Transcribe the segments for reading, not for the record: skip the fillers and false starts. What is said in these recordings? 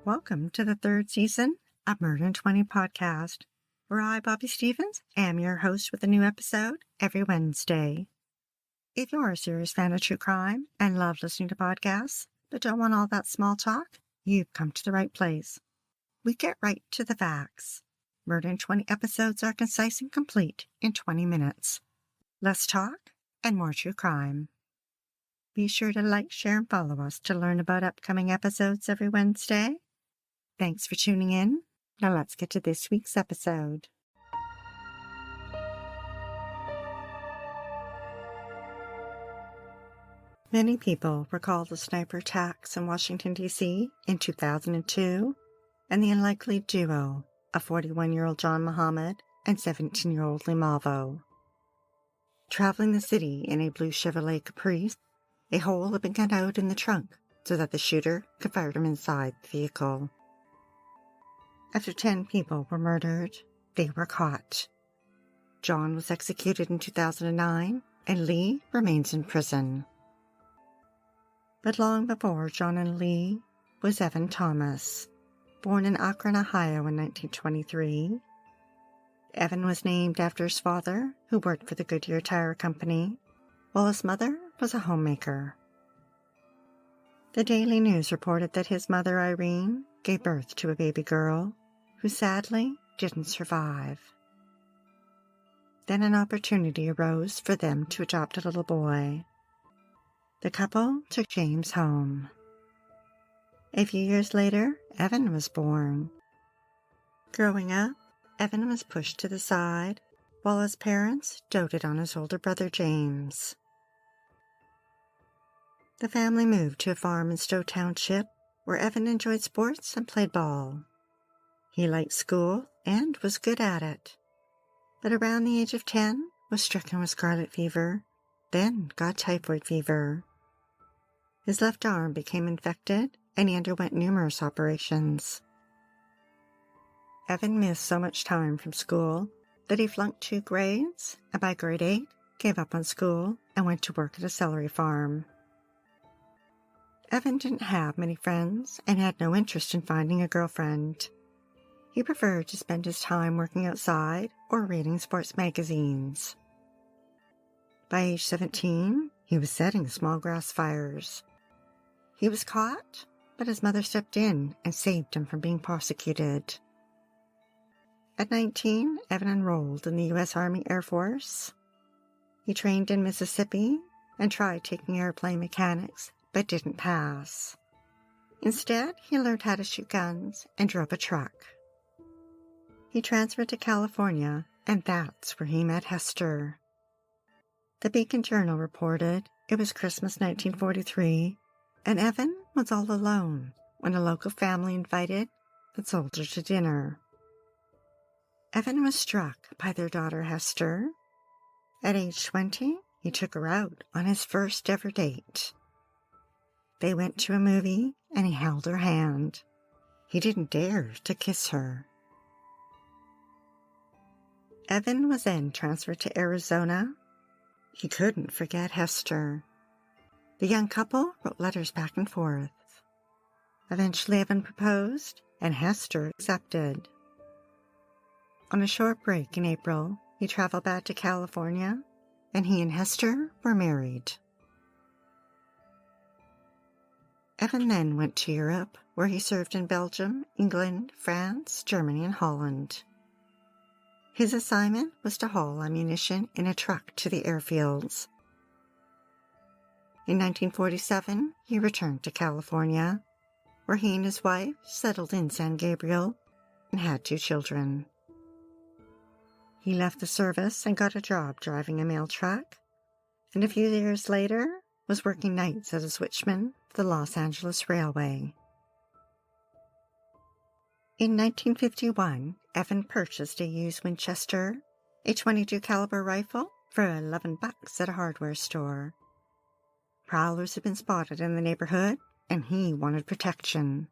Welcome to the third season of Murder in 20 podcast, where I, Bobby Stevens, am your host with a new episode every Wednesday. If you're a serious fan of true crime and love listening to podcasts, but don't want all that small talk, you've come to the right place. We get right to the facts. Murder in 20 episodes are concise and complete in 20 minutes. Less talk and more true crime. Be sure to like, share, and follow us to learn about upcoming episodes every Wednesday. Thanks for tuning in. Now let's get to this week's episode. Many people recall the sniper attacks in Washington, D.C. in 2002 and the unlikely duo of 41-year-old John Muhammad and 17-year-old Lee Malvo. Traveling the city in a blue Chevrolet Caprice, a hole had been cut out in the trunk so that the shooter could fire from inside the vehicle. After 10 people were murdered, they were caught. John was executed in 2009, and Lee remains in prison. But long before John and Lee was Evan Thomas, born in Akron, Ohio in 1923. Evan was named after his father, who worked for the Goodyear Tire Company, while his mother was a homemaker. The Daily News reported that his mother, Irene, gave birth to a baby girl who sadly didn't survive. Then an opportunity arose for them to adopt a little boy. The couple took James home. A few years later, Evan was born. Growing up, Evan was pushed to the side while his parents doted on his older brother James. The family moved to a farm in Stowe Township where Evan enjoyed sports and played ball. He liked school and was good at it, but around the age of 10 was stricken with scarlet fever, then got typhoid fever. His left arm became infected and he underwent numerous operations. Evan missed so much time from school that he flunked 2 grades and by grade 8 gave up on school and went to work at a celery farm. Evan didn't have many friends and had no interest in finding a girlfriend. He preferred to spend his time working outside or reading sports magazines. By age 17, he was setting small grass fires. He was caught, but his mother stepped in and saved him from being prosecuted. At 19, Evan enrolled in the U.S. Army Air Force. He trained in Mississippi and tried taking airplane mechanics, but didn't pass. Instead, he learned how to shoot guns and drove a truck. He transferred to California, and that's where he met Hester. The Beacon Journal reported it was Christmas 1943, and Evan was all alone when a local family invited the soldier to dinner. Evan was struck by their daughter Hester. At age 20, he took her out on his first ever date. They went to a movie, and he held her hand. He didn't dare to kiss her. Evan was then transferred to Arizona. He couldn't forget Hester. The young couple wrote letters back and forth. Eventually, Evan proposed, and Hester accepted. On a short break in April, he traveled back to California, and he and Hester were married. Evan then went to Europe, where he served in Belgium, England, France, Germany, and Holland. His assignment was to haul ammunition in a truck to the airfields. In 1947, he returned to California, where he and his wife settled in San Gabriel and had 2 children. He left the service and got a job driving a mail truck, and a few years later was working nights as a switchman for the Los Angeles Railway. In 1951, Evan purchased a used Winchester, a .22 caliber rifle, for $11 at a hardware store. Prowlers had been spotted in the neighborhood, and he wanted protection.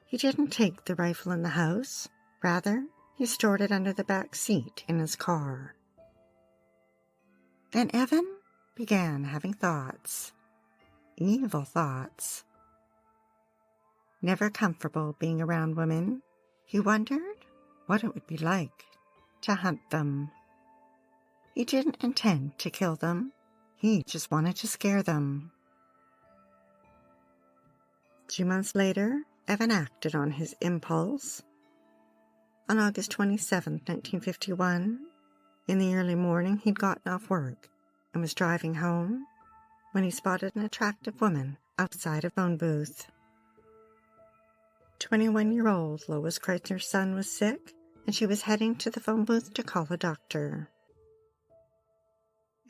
He didn't take the rifle in the house. Rather, he stored it under the back seat in his car. Then Evan began having thoughts. Evil thoughts. Never comfortable being around women, he wondered what it would be like to hunt them. He didn't intend to kill them. He just wanted to scare them. 2 months later, Evan acted on his impulse. On August 27, 1951, in the early morning, he'd gotten off work and was driving home when he spotted an attractive woman outside a phone booth. 21-year-old Lois Kreitner's son was sick, and she was heading to the phone booth to call a doctor.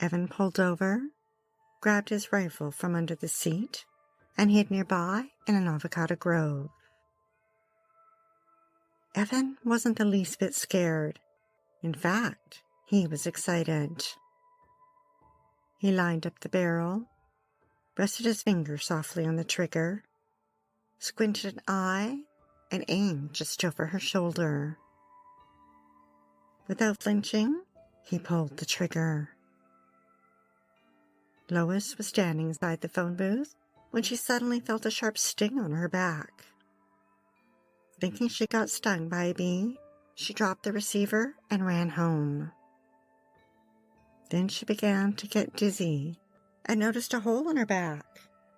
Evan pulled over, grabbed his rifle from under the seat, and hid nearby in an avocado grove. Evan wasn't the least bit scared. In fact, he was excited. He lined up the barrel, rested his finger softly on the trigger, squinted an eye, and aimed just over her shoulder. Without flinching, he pulled the trigger. Lois was standing inside the phone booth when she suddenly felt a sharp sting on her back. Thinking she got stung by a bee, she dropped the receiver and ran home. Then she began to get dizzy and noticed a hole in her back,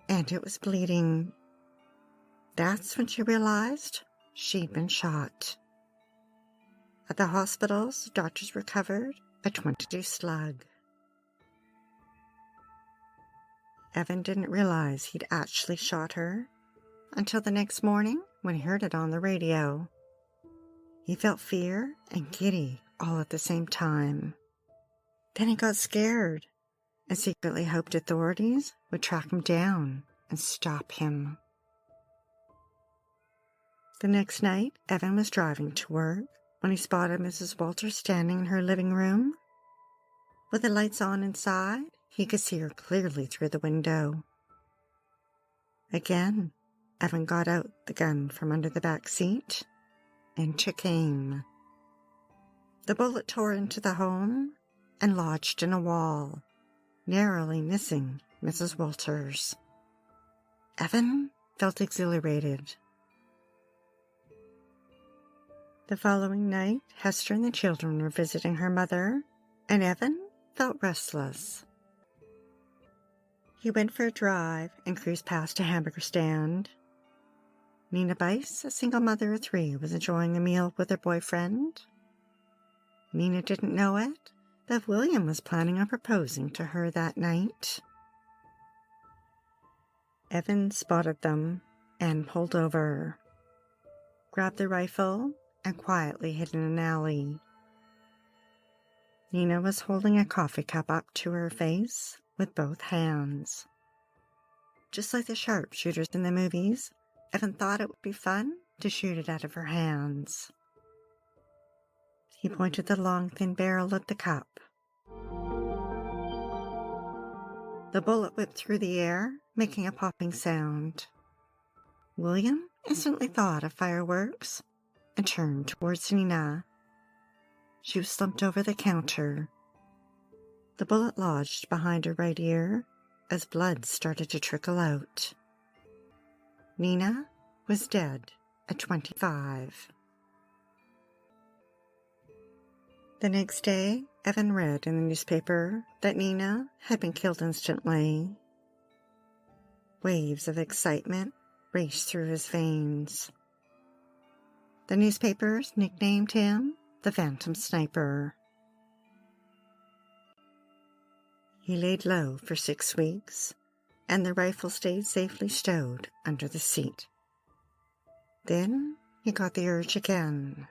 and it was bleeding. That's when she realized she'd been shot. At the hospitals, doctors recovered a .22 slug. Evan didn't realize he'd actually shot her until the next morning when he heard it on the radio. He felt fear and giddy all at the same time. Then he got scared and secretly hoped authorities would track him down and stop him. The next night, Evan was driving to work when he spotted Mrs. Walters standing in her living room. With the lights on inside, he could see her clearly through the window. Again, Evan got out the gun from under the back seat and took aim. The bullet tore into the home and lodged in a wall, narrowly missing Mrs. Walters. Evan felt exhilarated. The following night, Hester and the children were visiting her mother, and Evan felt restless. He went for a drive and cruised past a hamburger stand. Nina Bice, a single mother of 3, was enjoying a meal with her boyfriend. Nina didn't know it, but William was planning on proposing to her that night. Evan spotted them and pulled over, grabbed the rifle, and quietly hid in an alley. Nina was holding a coffee cup up to her face with both hands. Just like the sharpshooters in the movies, Evan thought it would be fun to shoot it out of her hands. He pointed the long, thin barrel at the cup. The bullet whipped through the air, making a popping sound. William instantly thought of fireworks and turned towards Nina. She was slumped over the counter. The bullet lodged behind her right ear as blood started to trickle out. Nina was dead at 25. The next day, Evan read in the newspaper that Nina had been killed instantly. Waves of excitement raced through his veins. The newspapers nicknamed him the Phantom Sniper. He laid low for 6 weeks, and the rifle stayed safely stowed under the seat. Then he got the urge again.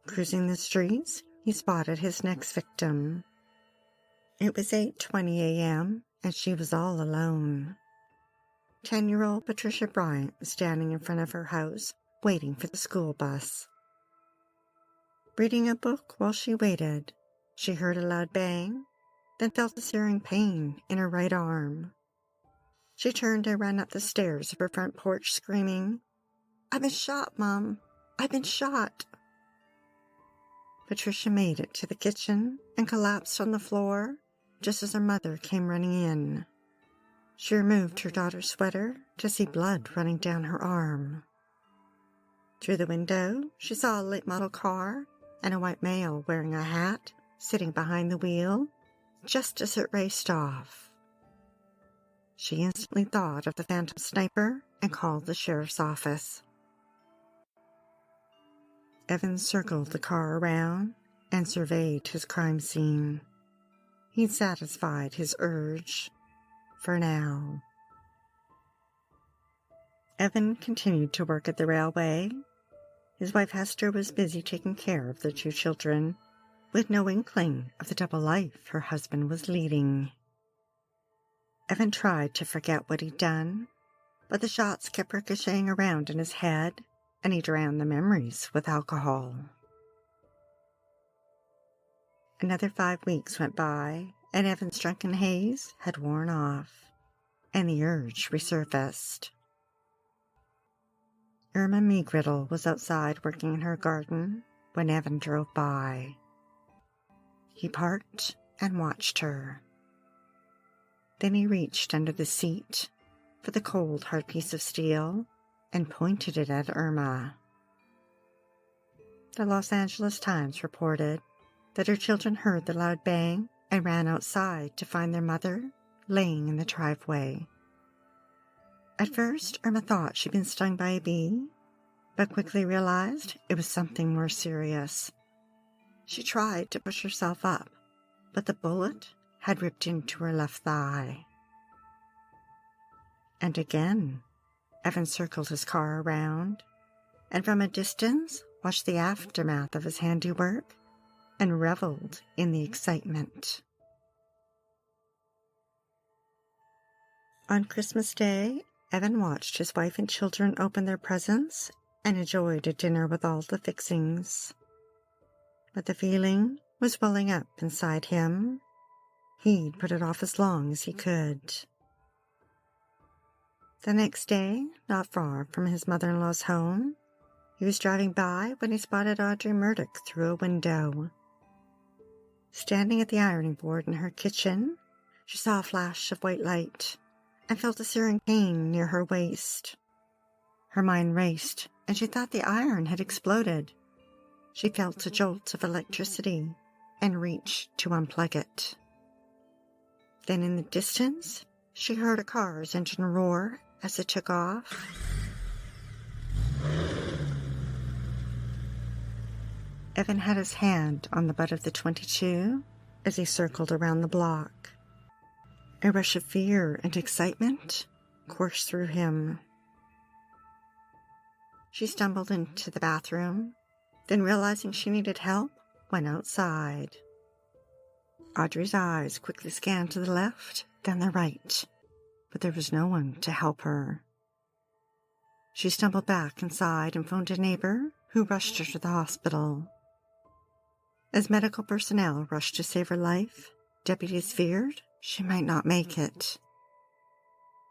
Cruising the streets, he spotted his next victim. It was 8:20 a.m., and she was all alone. 10-year-old Patricia Bryant was standing in front of her house, waiting for the school bus. Reading a book while she waited, she heard a loud bang, then felt a searing pain in her right arm. She turned and ran up the stairs of her front porch, screaming, "I've been shot, Mom! I've been shot!" Patricia made it to the kitchen and collapsed on the floor just as her mother came running in. She removed her daughter's sweater to see blood running down her arm. Through the window, she saw a late model car and a white male wearing a hat sitting behind the wheel just as it raced off. She instantly thought of the phantom sniper and called the sheriff's office. Evan circled the car around and surveyed his crime scene. He'd satisfied his urge for now. Evan continued to work at the railway. His wife Hester was busy taking care of their 2 children, with no inkling of the double life her husband was leading. Evan tried to forget what he'd done, but the shots kept ricocheting around in his head, and he drowned the memories with alcohol. Another 5 weeks went by, and Evan's drunken haze had worn off, and the urge resurfaced. Irma Meagriddle was outside working in her garden when Evan drove by. He parked and watched her. Then he reached under the seat for the cold, hard piece of steel and pointed it at Irma. The Los Angeles Times reported that her children heard the loud bang and ran outside to find their mother laying in the driveway. At first, Irma thought she'd been stung by a bee, but quickly realized it was something more serious. She tried to push herself up, but the bullet had ripped into her left thigh. And again, Evan circled his car around, and from a distance watched the aftermath of his handiwork and reveled in the excitement. On Christmas Day, Evan watched his wife and children open their presents and enjoyed a dinner with all the fixings. But the feeling was welling up inside him. He'd put it off as long as he could. The next day, not far from his mother-in-law's home, he was driving by when he spotted Audrey Murdoch through a window. Standing at the ironing board in her kitchen, she saw a flash of white light and felt a searing pain near her waist. Her mind raced, and she thought the iron had exploded. She felt a jolt of electricity and reached to unplug it. Then in the distance, she heard a car's engine roar as it took off. Evan had his hand on the butt of the .22 as he circled around the block. A rush of fear and excitement coursed through him. She stumbled into the bathroom, then realizing she needed help, went outside. Audrey's eyes quickly scanned to the left, then the right, but there was no one to help her. She stumbled back inside and phoned a neighbor who rushed her to the hospital. As medical personnel rushed to save her life, deputies feared she might not make it.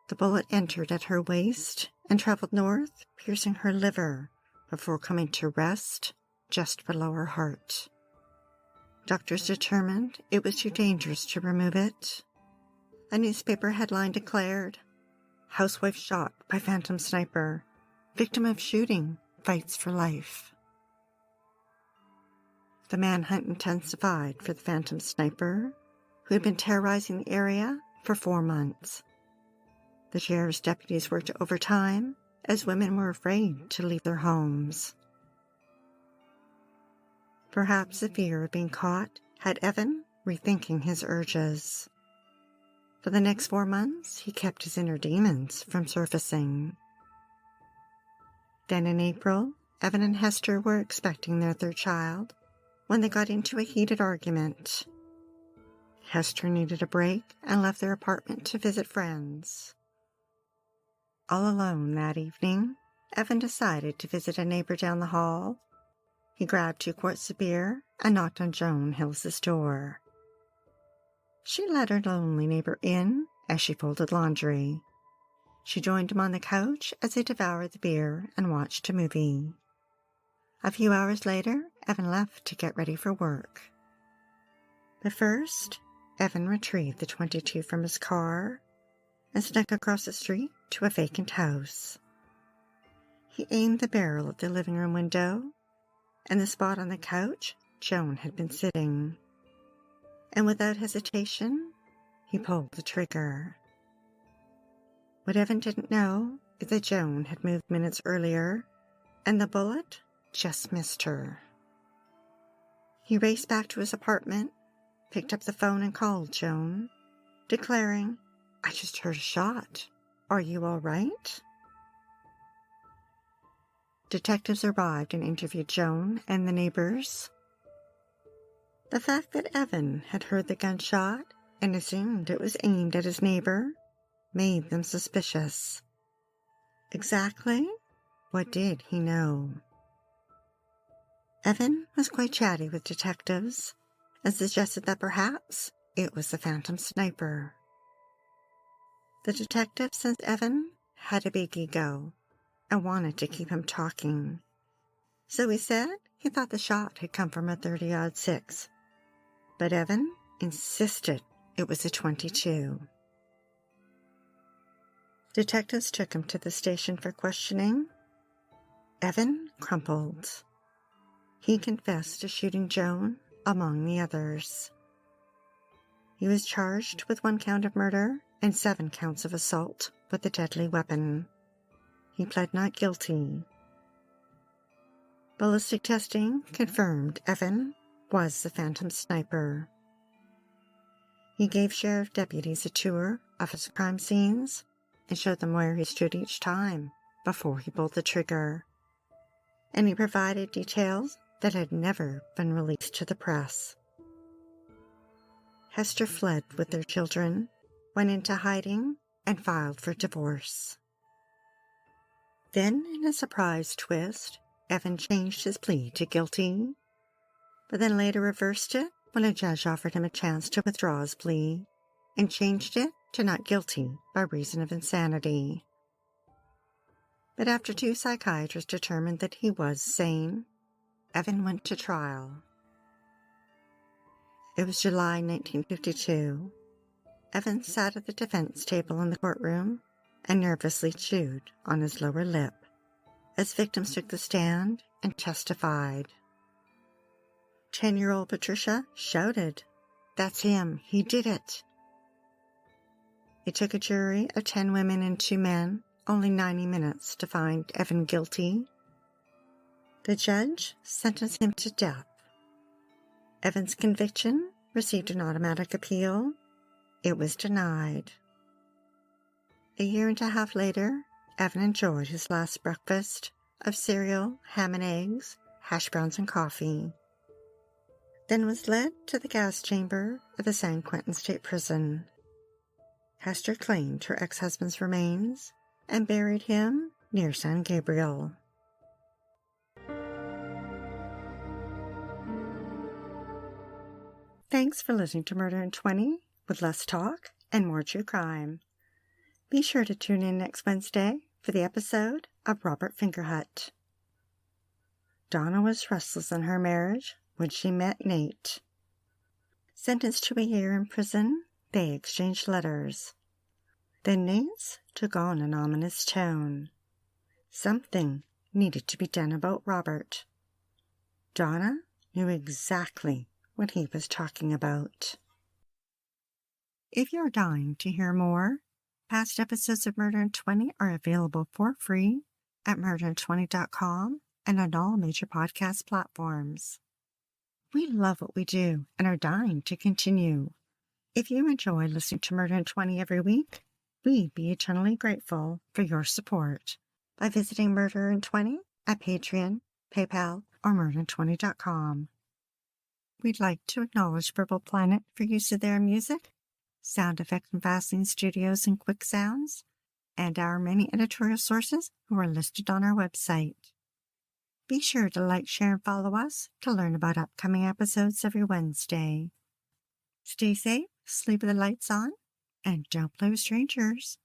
The bullet entered at her waist and traveled north, piercing her liver before coming to rest just below her heart. Doctors determined it was too dangerous to remove it. A newspaper headline declared, "Housewife shot by phantom sniper. Victim of shooting fights for life." The manhunt intensified for the phantom sniper, who had been terrorizing the area for 4 months. The sheriff's deputies worked overtime as women were afraid to leave their homes. Perhaps the fear of being caught had Evan rethinking his urges. For the next 4 months, he kept his inner demons from surfacing. Then in April, Evan and Hester were expecting their 3rd child when they got into a heated argument. Hester needed a break and left their apartment to visit friends. All alone that evening, Evan decided to visit a neighbor down the hall. He grabbed 2 quarts of beer and knocked on Joan Hills's door. She let her lonely neighbor in as she folded laundry. She joined him on the couch as they devoured the beer and watched a movie. A few hours later, Evan left to get ready for work. But first, Evan retrieved the .22 from his car and snuck across the street to a vacant house. He aimed the barrel at the living room window and the spot on the couch Joan had been sitting, and without hesitation, he pulled the trigger. What Evan didn't know is that Joan had moved minutes earlier, and the bullet just missed her. He raced back to his apartment, picked up the phone and called Joan, declaring, "I just heard a shot. Are you all right?" Detectives arrived and interviewed Joan and the neighbors. The fact that Evan had heard the gunshot and assumed it was aimed at his neighbor made them suspicious. Exactly what did he know? Evan was quite chatty with detectives and suggested that perhaps it was the phantom sniper. The detective sensed Evan had a big ego and wanted to keep him talking, so he said he thought the shot had come from a 30-06, but Evan insisted it was a 22. Detectives took him to the station for questioning. Evan crumpled. He confessed to shooting Joan, among the others. He was charged with 1 count of murder and 7 counts of assault with a deadly weapon. He pled not guilty. Ballistic testing confirmed Evan was the phantom sniper. He gave sheriff deputies a tour of his crime scenes and showed them where he stood each time before he pulled the trigger. And he provided details that had never been released to the press. Hester fled with their children, went into hiding, and filed for divorce. Then, in a surprise twist, Evan changed his plea to guilty, but then later reversed it when a judge offered him a chance to withdraw his plea and changed it to not guilty by reason of insanity. But after 2 psychiatrists determined that he was sane, Evan went to trial. It was July 1952. Evan sat at the defense table in the courtroom and nervously chewed on his lower lip as victims took the stand and testified. 10-year-old Patricia shouted, "That's him, he did it." It took a jury of 10 women and 2 men only 90 minutes to find Evan guilty. The judge sentenced him to death. Evan's conviction received an automatic appeal. It was denied. A year and a half later, Evan enjoyed his last breakfast of cereal, ham and eggs, hash browns and coffee, then was led to the gas chamber of the San Quentin State Prison. Hester claimed her ex-husband's remains and buried him near San Gabriel. Thanks for listening to Murder in 20 with less talk and more true crime. Be sure to tune in next Wednesday for the episode of Robert Fingerhut. Donna was restless in her marriage when she met Nate. Sentenced to a year in prison, they exchanged letters. Then Nate's took on an ominous tone. Something needed to be done about Robert. Donna knew exactly what he was talking about. If you're dying to hear more, past episodes of Murder in 20 are available for free at murderin20.com and on all major podcast platforms. We love what we do and are dying to continue. If you enjoy listening to Murder in 20 every week, we'd be eternally grateful for your support by visiting Murder in 20 at Patreon, PayPal, or murderin20.com. We'd like to acknowledge Purple Planet for use of their music, sound effects from Vaseline Studios and Quick Sounds, and our many editorial sources who are listed on our website. Be sure to like, share, and follow us to learn about upcoming episodes every Wednesday. Stay safe, sleep with the lights on, and don't play with strangers.